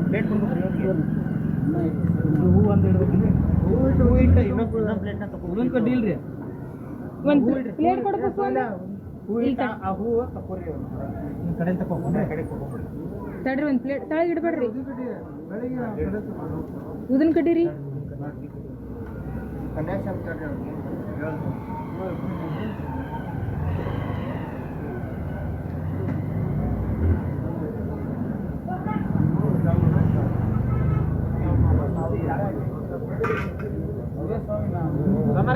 Plate ಹೂ ಅಂತ ಹೇಳ್ಬೇಕಂದ್ರೆ ಹೂ ಇಟ್ಟು ಇನ್ನೊಂದು ಪ್ಲೇಟ್ನ ತಗೊಂಡು ಕಡ್ಡಿಲ್ರಿ ಒಂದು ಪ್ಲೇಟ್ ಕೊಡ್ಬೇಕು ಹೂ ಇಟ್ಟು ಆ ಹೂವು ತಕೋರಿ ಕಡೆ ತಗೊಂಡ್ರೆ ಕಡೆ ತಗೊಂಡ್ಬಿಡಿ ತಡ್ರಿ ಒಂದು ಪ್ಲೇಟ್ ತಳಗೆ ಇಡಬೇಡ್ರಿ ಉದಿನ ಕಡ್ಡಿರಿ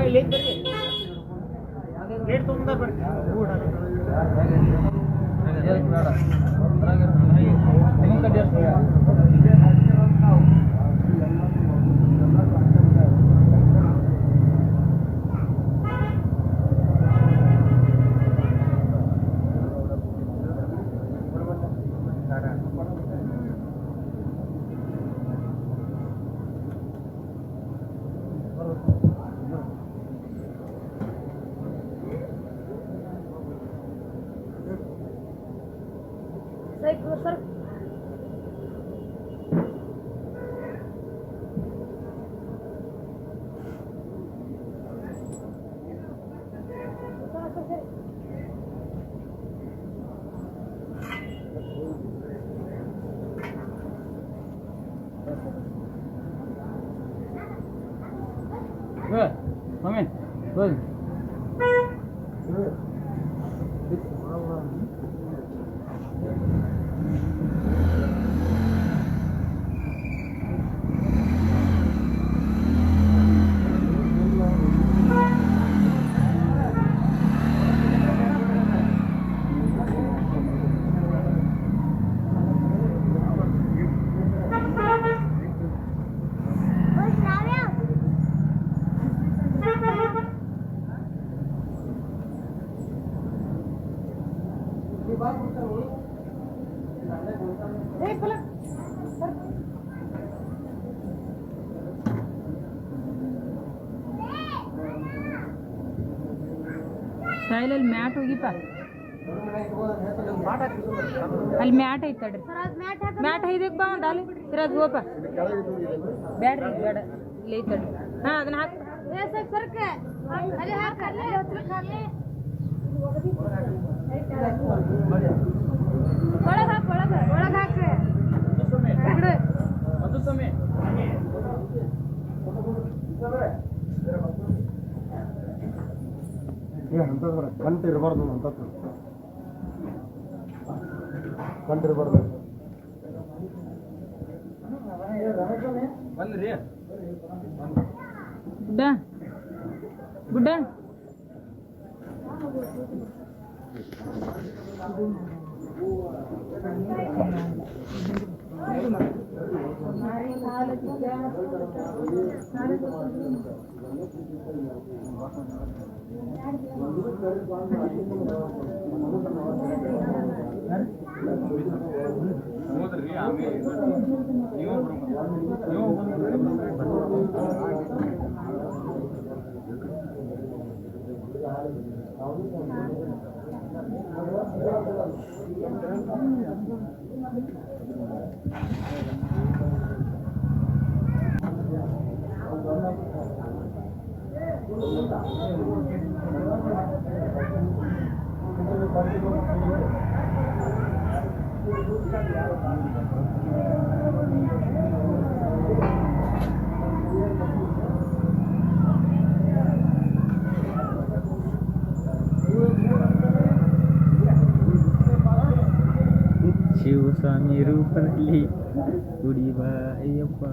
ಇಲ್ಲಿ ಪ್ಲೇಟ್ ತಗೊಂಡ ಬರ್ರಿ sir Good. Come in. Good. ಅಲ್ಲಿ ಮ್ಯಾಟ್ ಹೋಗಿಪ್ಪ ಅಲ್ಲಿ ಮ್ಯಾಟ್ ಐತೆ ತಡ್ರಿ ಮ್ಯಾಟ್ ಐದಕ್ಕೆ ಬಾ ಒಂದು ಅಲ್ಲಿ ಇರೋದು ಹೋಪ ಬೇಡ್ರಿ ಬೇಡ ಇಲ್ಲಿ ಐತೆ ತಡ್ರಿ ಹಾಂ ಅದನ್ನ ಹಾಕಿ ಒಳಗೆ ಹಾಕಿ ಒಳಗೆ ಹಾಕ್ರಿ ಕಂಟು ಇರಬಾರ್ದು ಅಂತ ಕಂಟು ಇರಬಾರ್ದು ಬಂದ್ರಿ ಗುಡ್ಡ ಗುಡ್ಡ ಶಿವಸ್ವಾಮಿ ರೂಪದಲ್ಲಿ ಕುಡಿಬ ಅಯ್ಯಪ್ಪ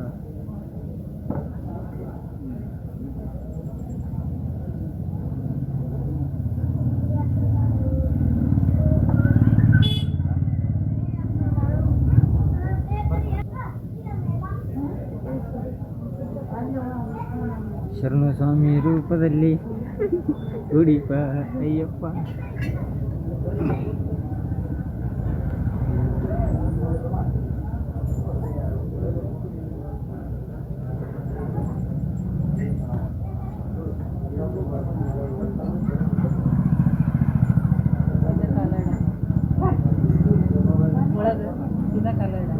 ಶರಣು ಸ್ವಾಮಿ ರೂಪದಲ್ಲಿ ಗುಡಿಪ ಅಯ್ಯಪ್ಪ. ಒಳಗೆ ಸೀದಾ ಕಾಲ ಇಡ.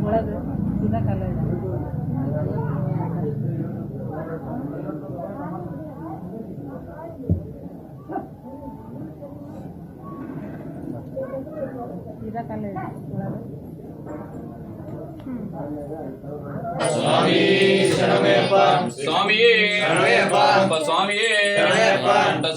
ಒಳಗೆ ಸೀದಾ ಕಾಲ ಇಡ. ಸೀದಾ ಕಾಲ ಇಡ. ಒಳಗೆ ಸ್ವಾಮಿ ಶರಣಯ್ಯಪ್ಪ ಸ್ವಾಮಿಯೇ ಶರಣಯ್ಯಪ್ಪ ಸ್ವಾಮಿಯೇ ಶರಣಯ್ಯಪ್ಪ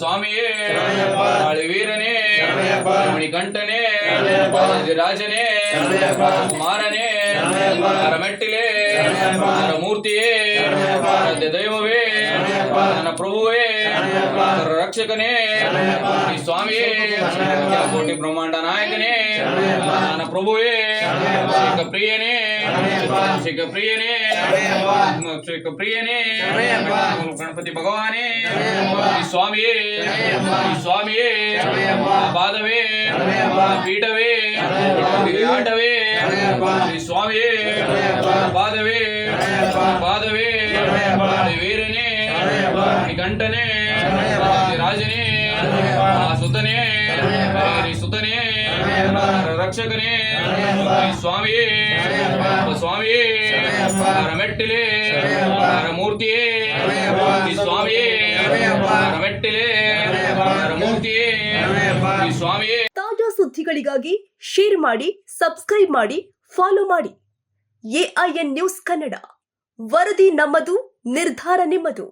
ಸ್ವಾಮಿಯೇ ಶರಣಯ್ಯಪ್ಪ ವೀರನೇ ಶರಣಯ್ಯಪ್ಪ ಮಣಿಕಂಠನೇ ಶರಣಯ್ಯಪ್ಪ ರಾಜನೇ ಶರಣಯ್ಯಪ್ಪ ಕುಮಾರನೇ ಶರಣಯ್ಯಪ್ಪ ಮೆಟ್ಟಿಲೆ ಶರಣಯ್ಯಪ್ಪ ಮೂರ್ತಿಯೇ ಶರಣಯ್ಯಪ್ಪ ದೈವವೇ ಶರಣಯ್ಯಪ್ಪ ನನ್ನ ಪ್ರಭುವೇ ಶರಣಯ್ಯಪ್ಪ ರಕ್ಷಕನೇ ಶರಣಯ್ಯಪ್ಪ ಸ್ವಾಮಿಯೇ ಶರಣಯ್ಯಪ್ಪ ಕೋಟಿ ಬ್ರಹ್ಮಾಂಡ ನಾಯಕನೇ ಶರಣಯ್ಯಪ್ಪ ನನ್ನ ಪ್ರಭುವೇ ಶರಣಯ್ಯಪ್ಪ ಪ್ರಿಯನೇ ಶ್ರೀಕ ಪ್ರಿಯನೇ ಶ್ರೀಕ ಪ್ರಿಯನೇ ಗಣಪತಿ ಭಗವಾನೇ ಸ್ವಾಮಿಯೇ ಸ್ವಾಮಿಯೇ ಪಾದವೇ ಪೀಠವೇ ಆಟವೇ ಶ್ರೀ ಸ್ವಾಮಿಯೇ ಪಾದವೇ ಪಾದವೇ ವೀರನೇ ಕಂಠನೇ ರಾಜನೇ ಸುತನೇ ಸುತನೇ ರಕ್ಷಕನೇ ಸ್ವಾಮಿಯೇ ಸ್ವಾಮಿಯೇ ಮೆಟ್ಟಿಲೆ ಮೂರ್ತಿಯೇ ಸ್ವಾಮಿಯೇ ಮೆಟ್ಟಿಲೆ ಮೂರ್ತಿಯೇ ಸ್ವಾಮಿಯೇ. ತಾಜಾ ಸುದ್ದಿಗಳಿಗಾಗಿ ಶೇರ್ ಮಾಡಿ, ಸಬ್ಸ್ಕ್ರೈಬ್ ಮಾಡಿ, ಫಾಲೋ ಮಾಡಿ. AIN ನ್ಯೂಸ್ ಕನ್ನಡ, ವರದಿ ನಮ್ಮದು, ನಿರ್ಧಾರ ನಿಮ್ಮದು.